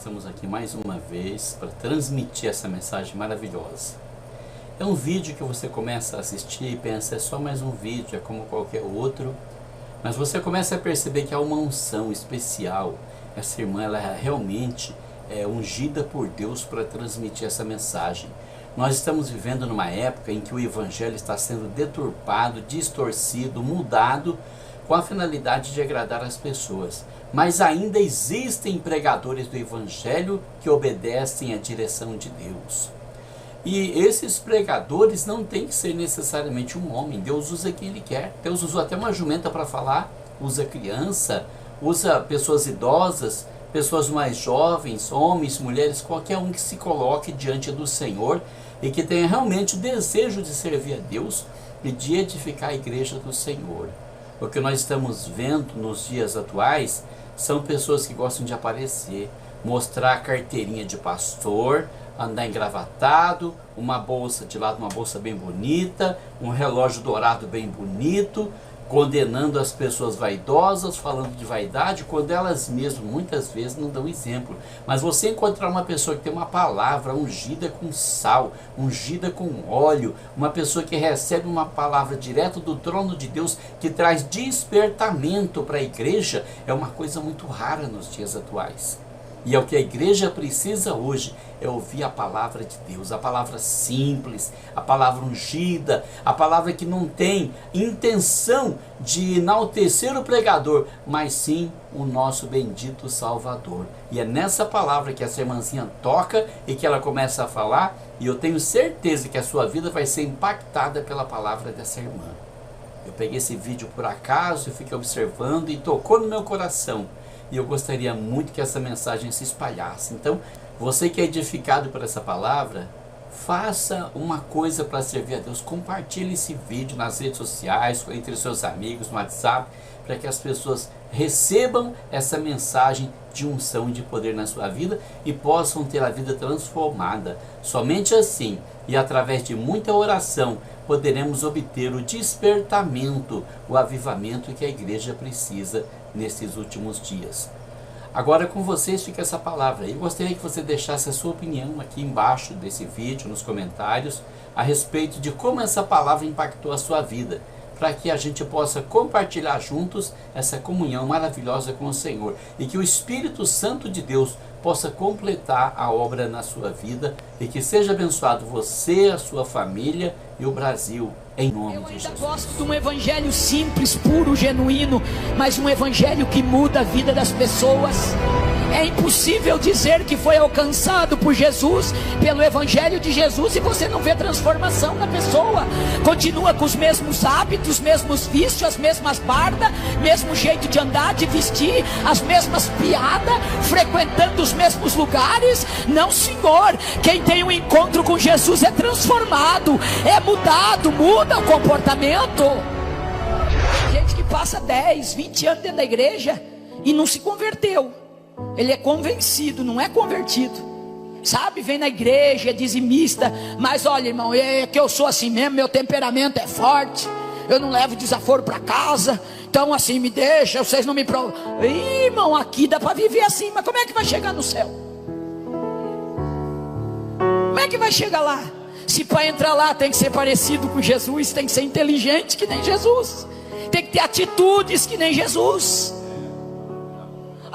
estamos aqui mais uma vez para transmitir essa mensagem maravilhosa. É um vídeo que você começa a assistir e pensa, é só mais um vídeo, é como qualquer outro, mas você começa a perceber que há uma unção especial. Essa irmã, ela realmente é ungida por Deus para transmitir essa mensagem. Nós estamos vivendo numa época em que o evangelho está sendo deturpado, distorcido, mudado, com a finalidade de agradar as pessoas. Mas ainda existem pregadores do evangelho que obedecem à direção de Deus. E esses pregadores não tem que ser necessariamente um homem. Deus usa quem Ele quer. Deus usou até uma jumenta para falar, usa criança, usa pessoas idosas, pessoas mais jovens, homens, mulheres, qualquer um que se coloque diante do Senhor e que tenha realmente o desejo de servir a Deus e de edificar a igreja do Senhor. O que nós estamos vendo nos dias atuais são pessoas que gostam de aparecer, mostrar a carteirinha de pastor, andar engravatado, uma bolsa de lado, uma bolsa bem bonita, um relógio dourado bem bonito, condenando as pessoas vaidosas, falando de vaidade, quando elas mesmas muitas vezes não dão exemplo. Mas você encontrar uma pessoa que tem uma palavra ungida com sal, ungida com óleo, uma pessoa que recebe uma palavra direto do trono de Deus, que traz despertamento para a igreja, é uma coisa muito rara nos dias atuais. E é o que a igreja precisa hoje, é ouvir a palavra de Deus, a palavra simples, a palavra ungida, a palavra que não tem intenção de enaltecer o pregador, mas sim o nosso bendito Salvador. E é nessa palavra que essa irmãzinha toca e que ela começa a falar, e eu tenho certeza que a sua vida vai ser impactada pela palavra dessa irmã. Eu peguei esse vídeo por acaso, eu fiquei observando e tocou no meu coração. E eu gostaria muito que essa mensagem se espalhasse. Então, você que é edificado por essa palavra, faça uma coisa para servir a Deus. Compartilhe esse vídeo nas redes sociais, entre os seus amigos, no WhatsApp, para que as pessoas recebam essa mensagem de unção e de poder na sua vida e possam ter a vida transformada. Somente assim, e através de muita oração, poderemos obter o despertamento, o avivamento que a igreja precisa nesses últimos dias. Agora com vocês fica essa palavra. Eu gostaria que você deixasse a sua opinião aqui embaixo desse vídeo, nos comentários, a respeito de como essa palavra impactou a sua vida, para que a gente possa compartilhar juntos essa comunhão maravilhosa com o Senhor e que o Espírito Santo de Deus possa completar a obra na sua vida e que seja abençoado você, a sua família e o Brasil, em nome de Jesus. Eu gosto de um evangelho simples, puro, genuíno, mas um evangelho que muda a vida das pessoas. É impossível dizer que foi alcançado por Jesus, pelo evangelho de Jesus, e você não vê transformação na pessoa. Continua com os mesmos hábitos, os mesmos vícios, as mesmas bardas, mesmo jeito de andar, de vestir, as mesmas piadas, frequentando os mesmos lugares. Não, senhor, quem tem um encontro com Jesus é transformado, é mudado, muda o comportamento. Tem gente que passa 10, 20 anos dentro da igreja e não se converteu. Ele é convencido, não é convertido. Sabe, vem na igreja, é dizimista, mas olha, irmão, é que eu sou assim mesmo, meu temperamento é forte, eu não levo desaforo para casa, então assim, me deixa, vocês não me provam. Irmão, aqui dá para viver assim, mas como é que vai chegar no céu? Como é que vai chegar lá? Se para entrar lá tem que ser parecido com Jesus, tem que ser inteligente que nem Jesus, tem que ter atitudes que nem Jesus.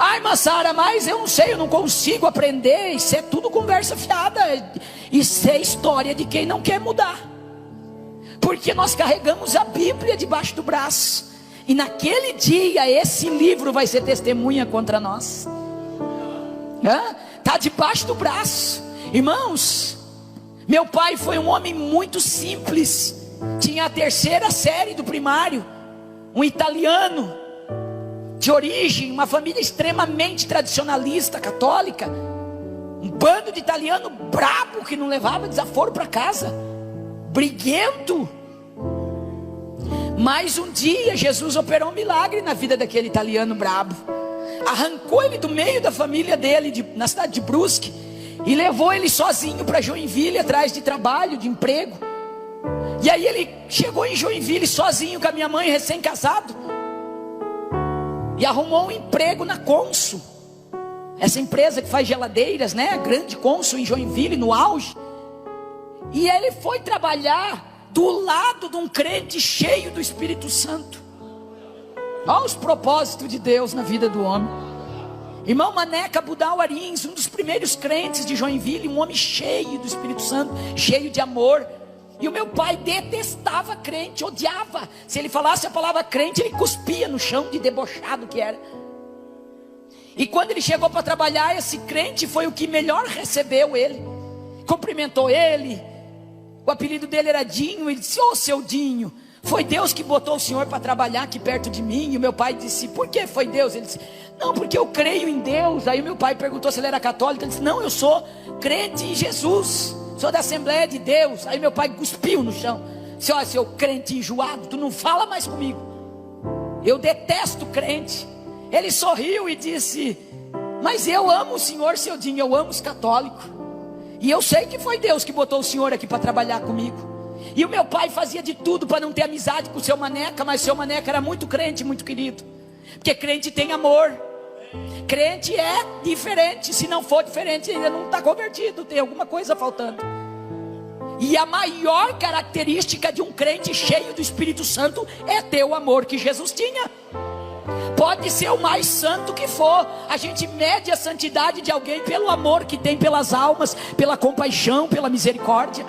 Ai, mas Sara, mas eu não sei, eu não consigo aprender. Isso é tudo conversa fiada. Isso é história de quem não quer mudar. Porque nós carregamos a Bíblia debaixo do braço. E naquele dia esse livro vai ser testemunha contra nós. Está debaixo do braço. Irmãos, meu pai foi um homem muito simples. Tinha a 3ª série do primário. Um italiano de origem, uma família extremamente tradicionalista, católica, um bando de italiano brabo que não levava desaforo para casa, briguento. Mas um dia Jesus operou um milagre na vida daquele italiano brabo, arrancou ele do meio da família dele, na cidade de Brusque, e levou ele sozinho para Joinville, atrás de trabalho, de emprego. E aí ele chegou em Joinville sozinho com a minha mãe, recém-casado, e arrumou um emprego na Consul. essa empresa que faz geladeiras, né? Grande Cônsul em Joinville, no auge. E ele foi trabalhar do lado de um crente cheio do Espírito Santo. Olha os propósitos de Deus na vida do homem. Irmão Maneca Budal Arins, um dos primeiros crentes de Joinville, um homem cheio do Espírito Santo, cheio de amor. E o meu pai detestava crente, odiava. Se ele falasse a palavra crente, ele cuspia no chão, de debochado que era. E quando ele chegou para trabalhar, esse crente foi o que melhor recebeu ele, cumprimentou ele. O apelido dele era Dinho. Ele disse: ô seu Dinho, foi Deus que botou o senhor para trabalhar aqui perto de mim. E o meu pai disse: por que foi Deus? Ele disse: não, porque eu creio em Deus. Aí o meu pai perguntou se ele era católico. Ele disse: não, eu sou crente em Jesus, sou da Assembleia de Deus. Aí meu pai cuspiu no chão, disse: olha, seu crente enjoado, tu não fala mais comigo, eu detesto crente. Ele sorriu e disse: mas eu amo o senhor, seu Dinho, eu amo os católicos, e eu sei que foi Deus que botou o senhor aqui para trabalhar comigo. E o meu pai fazia de tudo para não ter amizade com o seu Maneca, mas o seu Maneca era muito crente, muito querido, porque crente tem amor. Crente é diferente. Se não for diferente, ainda não está convertido, tem alguma coisa faltando. E a maior característica de um crente cheio do Espírito Santo é ter o amor que Jesus tinha. Pode ser o mais santo que for, a gente mede a santidade de alguém pelo amor que tem pelas almas, pela compaixão, pela misericórdia.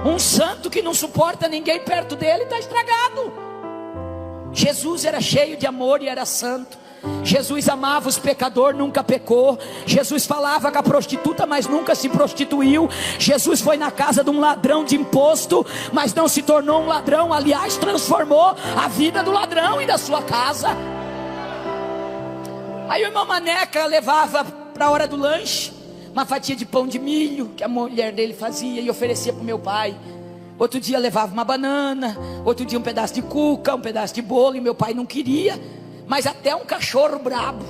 Um santo que não suporta ninguém perto dele está estragado. Jesus era cheio de amor e era santo. Jesus amava os pecadores, nunca pecou. Jesus falava com a prostituta, mas nunca se prostituiu. Jesus foi na casa de um ladrão de imposto, mas não se tornou um ladrão. Aliás, transformou a vida do ladrão e da sua casa. Aí o irmão Maneca levava para a hora do lanche uma fatia de pão de milho que a mulher dele fazia e oferecia para o meu pai. Outro dia levava uma banana, outro dia um pedaço de cuca, um pedaço de bolo, e meu pai não queria. Mas até um cachorro brabo,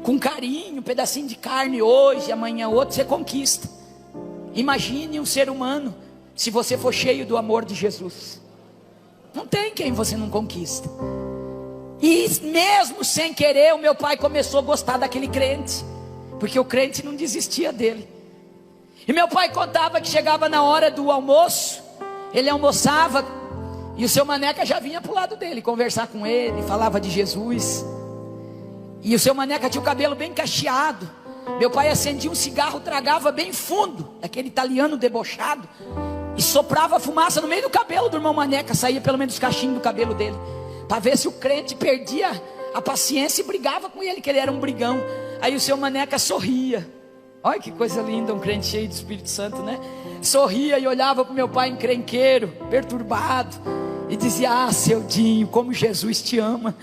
com carinho, um pedacinho de carne hoje, amanhã outro, você conquista. Imagine um ser humano, se você for cheio do amor de Jesus. Não tem quem você não conquista. E mesmo sem querer, o meu pai começou a gostar daquele crente, porque o crente não desistia dele. E meu pai contava que chegava na hora do almoço, ele almoçava, e o seu Maneca já vinha para o lado dele conversar com ele, falava de Jesus. E o seu Maneca tinha o cabelo bem cacheado. Meu pai acendia um cigarro, tragava bem fundo, aquele italiano debochado, e soprava fumaça no meio do cabelo do irmão Maneca. Saía pelo menos os cachinhos do cabelo dele, para ver se o crente perdia a paciência e brigava com ele, que ele era um brigão. Aí o seu Maneca sorria. Olha que coisa linda, um crente cheio do Espírito Santo, né? Sorria e olhava para o meu pai encrenqueiro, perturbado, e dizia: ah, seu Dinho, como Jesus te ama.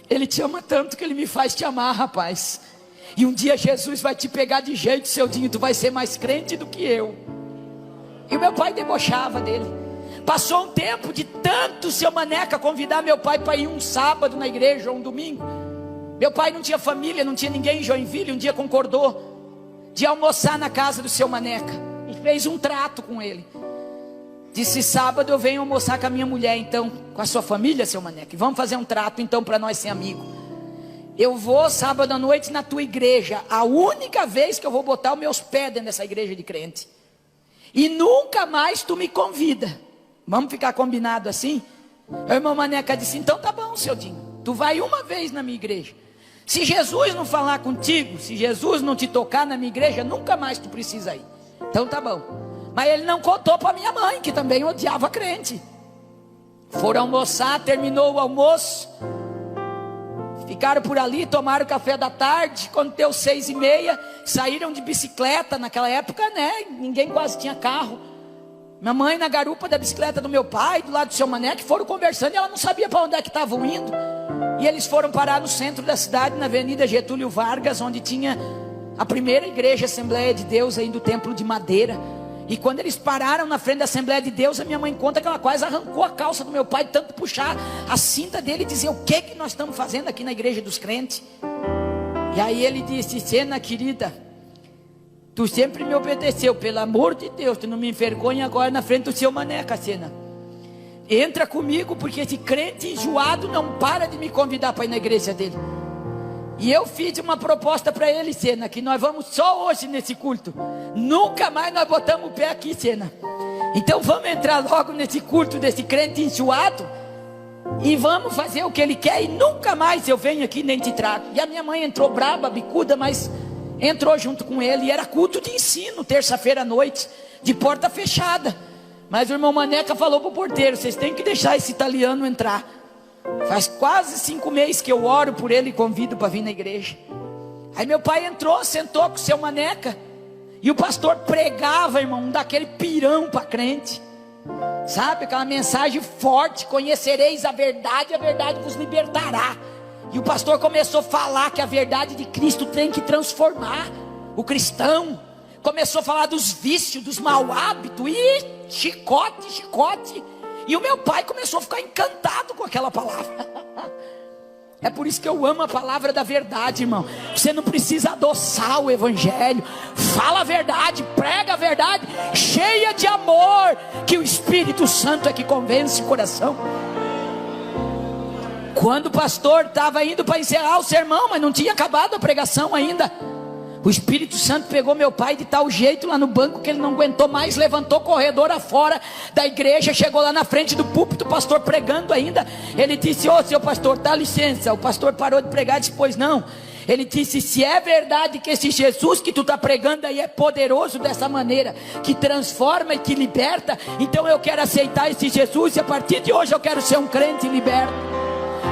Ele te ama tanto que ele me faz te amar, rapaz. E um dia Jesus vai te pegar de jeito, seu Dinho, tu vai ser mais crente do que eu. E o meu pai debochava dele. Passou um tempo, de tanto o seu Maneca convidar meu pai para ir um sábado na igreja ou um domingo. Meu pai não tinha família, não tinha ninguém em Joinville. Um dia concordou de almoçar na casa do seu Maneca e fez um trato com ele. Disse: sábado eu venho almoçar com a minha mulher, então, com a sua família, seu Maneca, e vamos fazer um trato então para nós ser amigos. Eu vou sábado à noite na tua igreja, a única vez que eu vou botar os meus pés dentro dessa igreja de crente, e nunca mais tu me convida. Vamos ficar combinado assim? O irmão Maneca disse: então tá bom, seu Dinho, tu vai uma vez na minha igreja. Se Jesus não falar contigo, se Jesus não te tocar na minha igreja, nunca mais tu precisa ir. Então tá bom. Mas ele não contou para minha mãe, que também odiava crente. Foram almoçar, terminou o almoço, ficaram por ali, tomaram o café da tarde. Quando deu 6h30, saíram de bicicleta. Naquela época, né, ninguém quase tinha carro. Minha mãe na garupa da bicicleta do meu pai, do lado do seu Maneca, foram conversando, e ela não sabia para onde é que estavam indo. E eles foram parar no centro da cidade, na Avenida Getúlio Vargas, onde tinha a primeira igreja Assembleia de Deus, ainda do templo de madeira. E quando eles pararam na frente da Assembleia de Deus, a minha mãe conta que ela quase arrancou a calça do meu pai, tanto puxar a cinta dele e dizer: o que nós estamos fazendo aqui na igreja dos crentes? E aí ele disse: Sena querida, tu sempre me obedeceu, pelo amor de Deus, tu não me envergonha agora na frente do seu Maneca, Sena. Entra comigo, porque esse crente enjoado não para de me convidar para ir na igreja dele. E eu fiz uma proposta para ele, Sena, que nós vamos só hoje nesse culto. Nunca mais nós botamos o pé aqui, Sena. Então vamos entrar logo nesse culto desse crente enjoado e vamos fazer o que ele quer, e nunca mais eu venho aqui nem te trago. E a minha mãe entrou braba, bicuda, mas entrou junto com ele. E era culto de ensino, terça-feira à noite, de porta fechada. Mas o irmão Maneca falou para o porteiro: vocês têm que deixar esse italiano entrar. Faz quase 5 meses que eu oro por ele e convido para vir na igreja. Aí meu pai entrou, sentou com o seu Maneca, e o pastor pregava, irmão, daquele pirão para crente, sabe, aquela mensagem forte: conhecereis a verdade vos libertará. E o pastor começou a falar que a verdade de Cristo tem que transformar o cristão. Começou a falar dos vícios, dos mau hábitos, e chicote. E o meu pai começou a ficar encantado com aquela palavra. É por isso que eu amo a palavra da verdade, irmão. Você não precisa adoçar o evangelho. Fala a verdade, prega a verdade, cheia de amor, que o Espírito Santo é que convence o coração. Quando o pastor estava indo para encerrar o sermão, mas não tinha acabado a pregação ainda, o Espírito Santo pegou meu pai de tal jeito lá no banco que ele não aguentou mais, levantou corredor afora da igreja, chegou lá na frente do púlpito, o pastor pregando ainda. Ele disse: ô seu pastor, dá licença. O pastor parou de pregar e disse: pois não. Ele disse: se é verdade que esse Jesus que tu está pregando aí é poderoso dessa maneira, que transforma e que liberta, então eu quero aceitar esse Jesus, e a partir de hoje eu quero ser um crente liberto.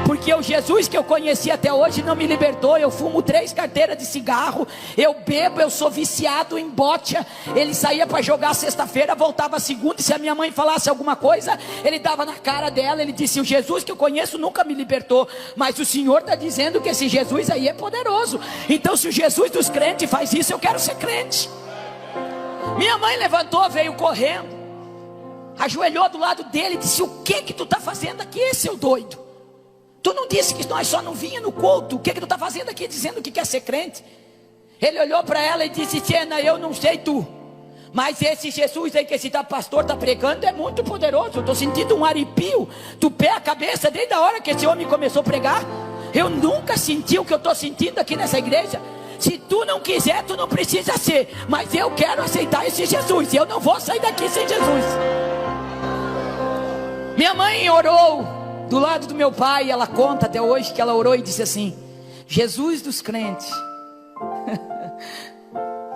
Porque o Jesus que eu conheci até hoje não me libertou. Eu fumo 3 carteiras de cigarro, eu bebo, eu sou viciado em bocha. Ele saía para jogar sexta-feira, voltava segunda, e se a minha mãe falasse alguma coisa, ele dava na cara dela. Ele disse: o Jesus que eu conheço nunca me libertou, mas o Senhor está dizendo que esse Jesus aí é poderoso. Então se o Jesus dos crentes faz isso, eu quero ser crente. Minha mãe levantou, veio correndo, ajoelhou do lado dele e disse: o que tu está fazendo aqui, seu doido? Tu não disse que nós só não vinha no culto? O que tu está fazendo aqui dizendo que quer ser crente? Ele olhou para ela e disse: Sena, eu não sei tu, mas esse Jesus aí que esse pastor está pregando é muito poderoso. Eu estou sentindo um arrepio do pé à cabeça desde a hora que esse homem começou a pregar. Eu nunca senti o que eu estou sentindo aqui nessa igreja. Se tu não quiser, tu não precisa ser, mas eu quero aceitar esse Jesus, e eu não vou sair daqui sem Jesus. Minha mãe orou do lado do meu pai, ela conta até hoje que ela orou e disse assim: Jesus dos crentes,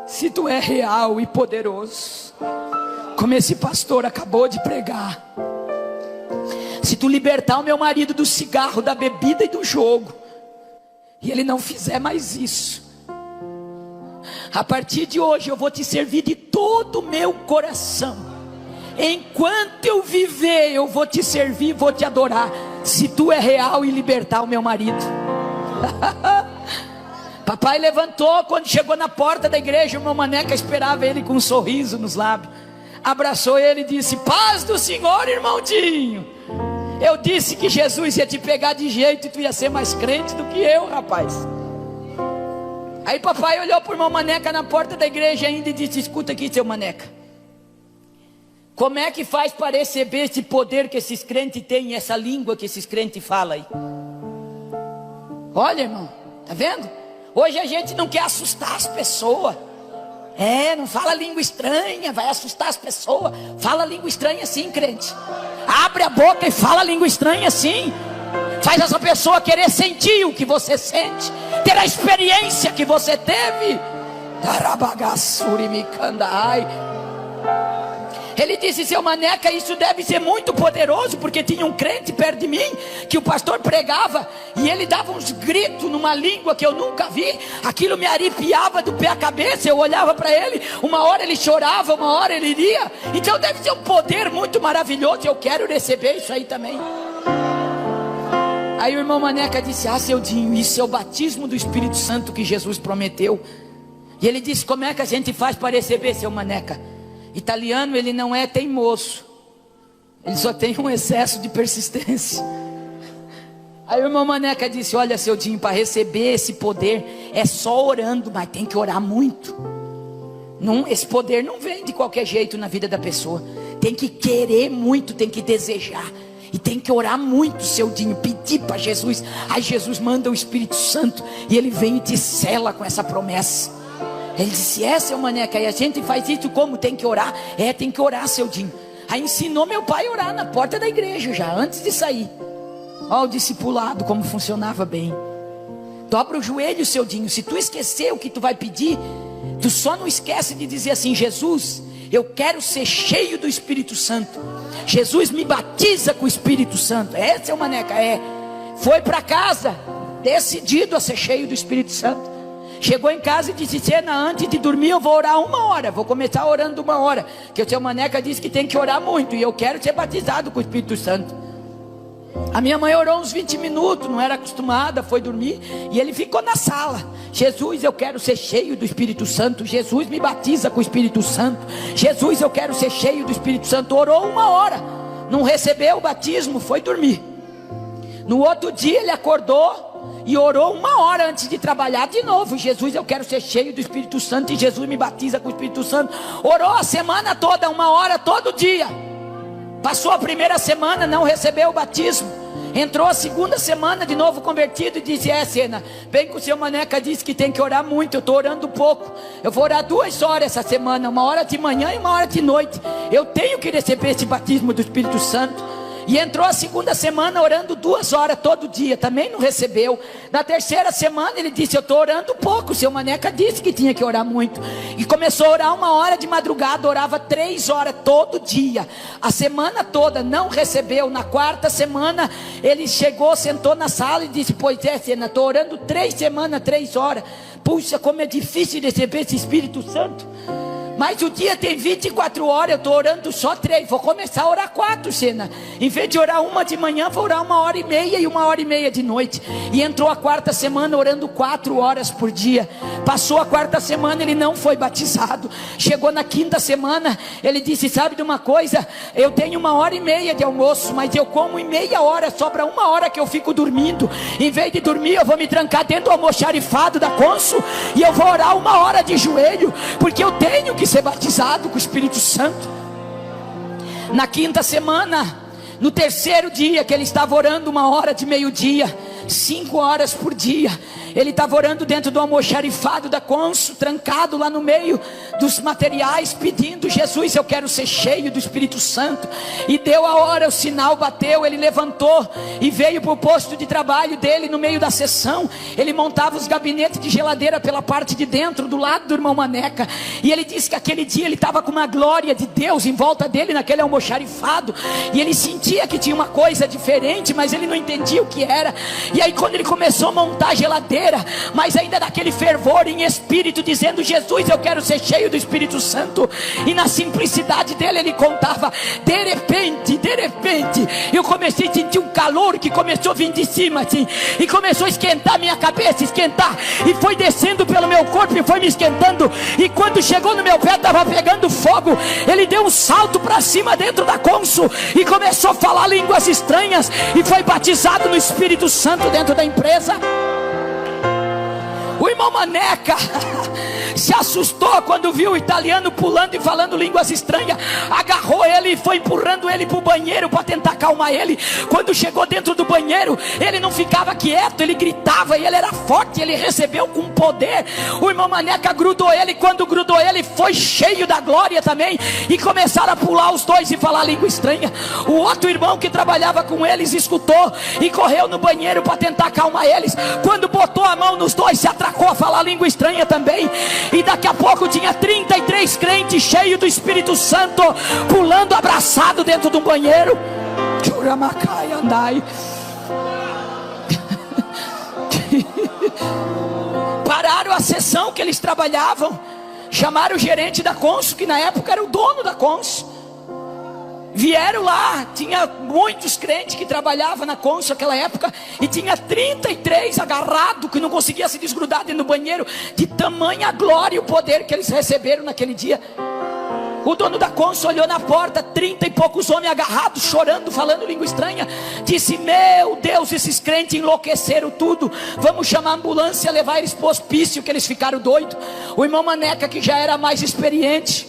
se tu é real e poderoso, como esse pastor acabou de pregar, se tu libertar o meu marido do cigarro, da bebida e do jogo, e ele não fizer mais isso, a partir de hoje eu vou te servir de todo o meu coração. Enquanto eu viver, eu vou te servir, vou te adorar, se tu é real e libertar o meu marido. Papai levantou, quando chegou na porta da igreja, o irmão Maneca esperava ele com um sorriso nos lábios, abraçou ele e disse: paz do Senhor, irmãozinho. Eu disse que Jesus ia te pegar de jeito e tu ia ser mais crente do que eu, rapaz. Aí papai olhou para o irmão Maneca na porta da igreja ainda e disse: escuta aqui, seu Maneca, como é que faz para receber esse poder que esses crentes têm, essa língua que esses crentes falam aí? Olha, irmão, tá vendo? Hoje a gente não quer assustar as pessoas. Não fala língua estranha, vai assustar as pessoas. Fala língua estranha sim, crente. Abre a boca e fala língua estranha sim. Faz essa pessoa querer sentir o que você sente, ter a experiência que você teve. Ele disse: seu Maneca, isso deve ser muito poderoso, porque tinha um crente perto de mim, que o pastor pregava, e ele dava uns gritos numa língua que eu nunca vi. Aquilo me arrepiava do pé à cabeça. Eu olhava para ele, uma hora ele chorava, uma hora ele iria. Então deve ser um poder muito maravilhoso, eu quero receber isso aí também. Aí o irmão Maneca disse: seu Dinho, isso é o batismo do Espírito Santo que Jesus prometeu. E ele disse: como é que a gente faz para receber, seu Maneca? Italiano, ele não é teimoso, ele só tem um excesso de persistência. Aí o irmão Maneca disse: olha, seu Dinho, para receber esse poder é só orando, mas tem que orar muito. Esse poder não vem de qualquer jeito na vida da pessoa. Tem que querer muito, tem que desejar. E tem que orar muito, seu Dinho, pedir para Jesus. Aí Jesus manda o Espírito Santo e ele vem e te sela com essa promessa. Ele disse: seu Maneca, e a gente faz isso como? Tem que orar? Tem que orar, seu Dinho. Aí ensinou meu pai a orar na porta da igreja já, antes de sair. Olha o discipulado, como funcionava bem. Dobra o joelho, seu Dinho. Se tu esquecer o que tu vai pedir, tu só não esquece de dizer assim: Jesus, eu quero ser cheio do Espírito Santo. Jesus, me batiza com o Espírito Santo. Seu Maneca, Foi para casa, decidido a ser cheio do Espírito Santo. Chegou em casa e disse: Sena, antes de dormir eu vou orar 1 hora. Vou começar orando 1 hora. Porque o seu Maneca disse que tem que orar muito. E eu quero ser batizado com o Espírito Santo. A minha mãe orou uns 20 minutos, não era acostumada, foi dormir. E ele ficou na sala: Jesus, eu quero ser cheio do Espírito Santo. Jesus, me batiza com o Espírito Santo. Jesus, eu quero ser cheio do Espírito Santo. Orou 1 hora, não recebeu o batismo, foi dormir. No outro dia ele acordou e orou 1 hora antes de trabalhar de novo: Jesus, eu quero ser cheio do Espírito Santo. E Jesus, me batiza com o Espírito Santo. Orou a semana toda, 1 hora todo dia. Passou a primeira semana, não recebeu o batismo. Entrou a segunda semana, de novo convertido, e disse: Sena, bem que o seu Maneca disse que tem que orar muito, eu estou orando pouco. Eu vou orar 2 horas essa semana, 1 hora de manhã e 1 hora de noite. Eu tenho que receber esse batismo do Espírito Santo. E entrou a segunda semana orando 2 horas todo dia, também não recebeu. Na terceira semana ele disse: eu estou orando pouco, o seu Maneca disse que tinha que orar muito. E começou a orar 1 hora de madrugada, orava 3 horas todo dia. A semana toda não recebeu. Na quarta semana ele chegou, sentou na sala e disse: pois Sena, estou orando 3 semanas, 3 horas. Puxa, como é difícil receber esse Espírito Santo. Mas o dia tem 24 horas, eu estou orando só 3. Vou começar a orar 4, Sena. Em vez de orar 1 de manhã, vou orar 1h30 e 1h30 de noite. E entrou a quarta semana orando 4 horas por dia. Passou a quarta semana, ele não foi batizado. Chegou na quinta semana, ele disse: sabe de uma coisa? Eu tenho 1h30 de almoço, mas eu como em meia hora, sobra 1 hora que eu fico dormindo. Em vez de dormir, eu vou me trancar dentro do almoxarifado da Consul e eu vou orar 1 hora de joelho, porque eu tenho que ser batizado com o Espírito Santo. Na quinta semana, no terceiro dia que ele estava orando 1 hora de meio-dia, 5 horas por dia, ele estava orando dentro do almoxarifado da Consul, trancado lá no meio dos materiais, pedindo: Jesus, eu quero ser cheio do Espírito Santo. E deu a hora, o sinal bateu, ele levantou e veio para o posto de trabalho dele. No meio da sessão, ele montava os gabinetes de geladeira pela parte de dentro, do lado do irmão Maneca. E ele disse que aquele dia ele estava com uma glória de Deus em volta dele, naquele almoxarifado. E ele sentia que tinha uma coisa diferente, mas ele não entendia o que era. E aí quando ele começou a montar a geladeira, mas ainda daquele fervor em espírito, dizendo: Jesus, eu quero ser cheio do Espírito Santo. E na simplicidade dele, ele contava: de repente, eu comecei a sentir um calor que começou a vir de cima assim, e começou a esquentar minha cabeça, esquentar, e foi descendo pelo meu corpo e foi me esquentando. E quando chegou no meu pé, estava pegando fogo. Ele deu um salto para cima dentro da Consul e começou a falar línguas estranhas, e foi batizado no Espírito Santo dentro da empresa. O irmão Maneca se assustou quando viu o italiano pulando e falando línguas estranhas. Agarrou ele e foi empurrando ele para o banheiro para tentar acalmar ele. Quando chegou dentro do banheiro, ele não ficava quieto, ele gritava, e ele era forte, ele recebeu com poder. O irmão Maneca grudou ele, quando grudou ele, foi cheio da glória também, e começaram a pular os dois e falar língua estranha. O outro irmão que trabalhava com eles escutou e correu no banheiro para tentar acalmar eles. Quando botou a mão nos dois, se atracou a falar língua estranha também. E daqui a pouco tinha 33 crentes cheios do Espírito Santo, pulando abraçado dentro de um banheiro. Pararam a sessão que eles trabalhavam, chamaram o gerente da Consul, que na época era o dono da Consul. Vieram lá, tinha muitos crentes que trabalhavam na Consul naquela época, e tinha 33 agarrados, que não conseguia se desgrudar dentro do banheiro, de tamanha glória e o poder que eles receberam naquele dia. O dono da Consul olhou na porta, 30 e poucos homens agarrados, chorando, falando língua estranha. Disse: meu Deus, esses crentes enlouqueceram tudo, vamos chamar a ambulância, levar eles para o hospício, que eles ficaram doidos. O irmão Maneca, que já era mais experiente,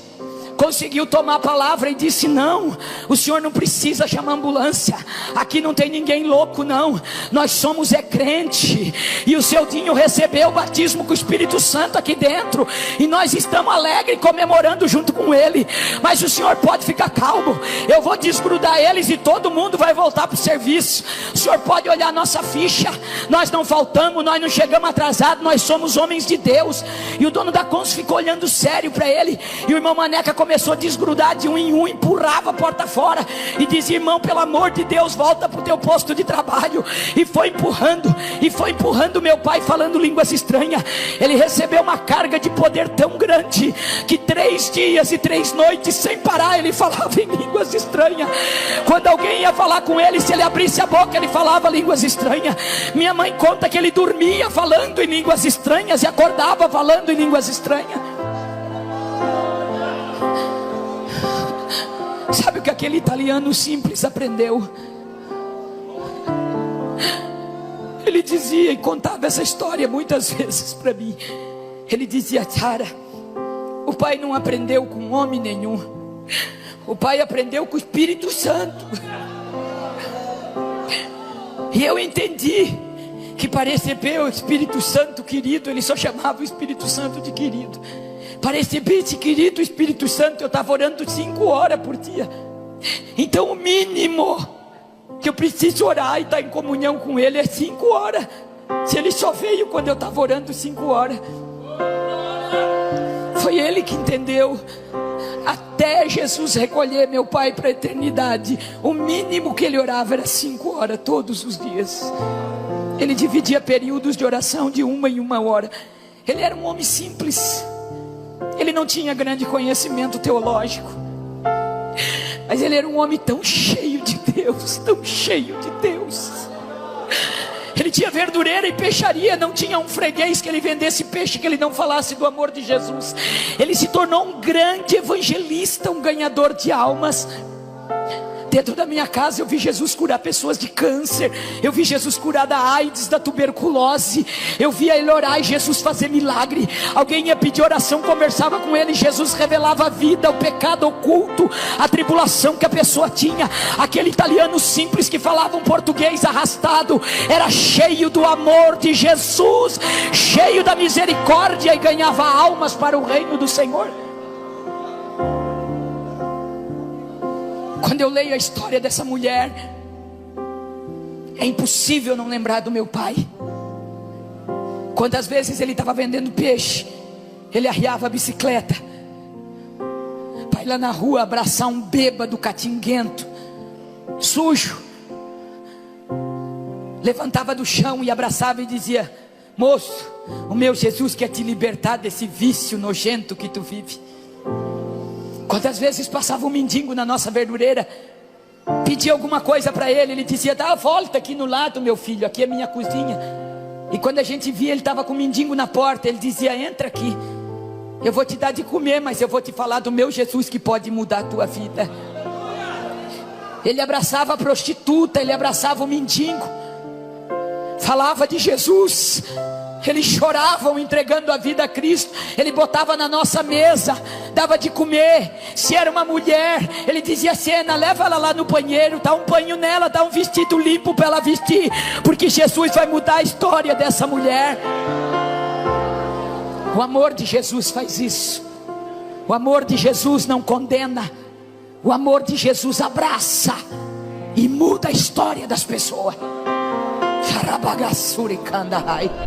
conseguiu tomar a palavra e disse: não, o senhor não precisa chamar ambulância, aqui não tem ninguém louco não, nós somos crente, e o seu Dinho recebeu o batismo com o Espírito Santo aqui dentro, e nós estamos alegres comemorando junto com ele. Mas o senhor pode ficar calmo, eu vou desgrudar eles e todo mundo vai voltar para o serviço. O senhor pode olhar nossa ficha, nós não faltamos, nós não chegamos atrasados, nós somos homens de Deus. E o dono da Cons ficou olhando sério para ele, e o irmão Maneca começou a desgrudar de um em um, empurrava a porta fora e dizia: irmão, pelo amor de Deus, volta para o teu posto de trabalho. E foi empurrando meu pai, falando línguas estranhas. Ele recebeu uma carga de poder tão grande que 3 dias e 3 noites sem parar ele falava em línguas estranhas. Quando alguém ia falar com ele, se ele abrisse a boca, ele falava línguas estranhas. Minha mãe conta que ele dormia falando em línguas estranhas e acordava falando em línguas estranhas. Sabe o que aquele italiano simples aprendeu? Ele dizia e contava essa história muitas vezes para mim. Ele dizia: Sara, o pai não aprendeu com homem nenhum, o pai aprendeu com o Espírito Santo. E eu entendi que para receber o Espírito Santo querido, ele só chamava o Espírito Santo de querido. Para receber esse querido Espírito Santo, eu estava orando 5 horas por dia. Então o mínimo que eu preciso orar e estar em comunhão com ele é 5 horas. Se ele só veio quando eu estava orando 5 horas. Foi ele que entendeu. Até Jesus recolher meu pai para a eternidade, o mínimo que ele orava era 5 horas todos os dias. Ele dividia períodos de oração de 1 em 1 hora. Ele era um homem simples, ele não tinha grande conhecimento teológico, mas ele era um homem tão cheio de Deus, tão cheio de Deus. Ele tinha verdureira e peixaria, não tinha um freguês que ele vendesse peixe que ele não falasse do amor de Jesus. Ele se tornou um grande evangelista, um ganhador de almas. Dentro da minha casa eu vi Jesus curar pessoas de câncer, eu vi Jesus curar da AIDS, da tuberculose, eu via ele orar e Jesus fazer milagre. Alguém ia pedir oração, conversava com ele, Jesus revelava a vida, o pecado oculto, a tribulação que a pessoa tinha. Aquele italiano simples que falava um português arrastado era cheio do amor de Jesus, cheio da misericórdia, e ganhava almas para o reino do Senhor. Quando eu leio a história dessa mulher, é impossível não lembrar do meu pai. Quantas vezes ele estava vendendo peixe, ele arriava a bicicleta para ir lá na rua abraçar um bêbado catinguento, sujo. Levantava do chão e abraçava e dizia: moço, o meu Jesus quer te libertar desse vício nojento que tu vive. Quantas vezes passava um mendigo na nossa verdureira, pedia alguma coisa para ele, ele dizia: dá a volta aqui no lado, meu filho, aqui é minha cozinha. E quando a gente via, ele estava com o mendigo na porta, ele dizia: entra aqui, eu vou te dar de comer, mas eu vou te falar do meu Jesus que pode mudar a tua vida. Ele abraçava a prostituta, ele abraçava o mendigo, falava de Jesus. Eles choravam entregando a vida a Cristo. Ele botava na nossa mesa, dava de comer. Se era uma mulher, ele dizia: Sena, leva ela lá no banheiro, dá um banho nela, dá um vestido limpo para ela vestir, porque Jesus vai mudar a história dessa mulher. O amor de Jesus faz isso. O amor de Jesus não condena, o amor de Jesus abraça e muda a história das pessoas.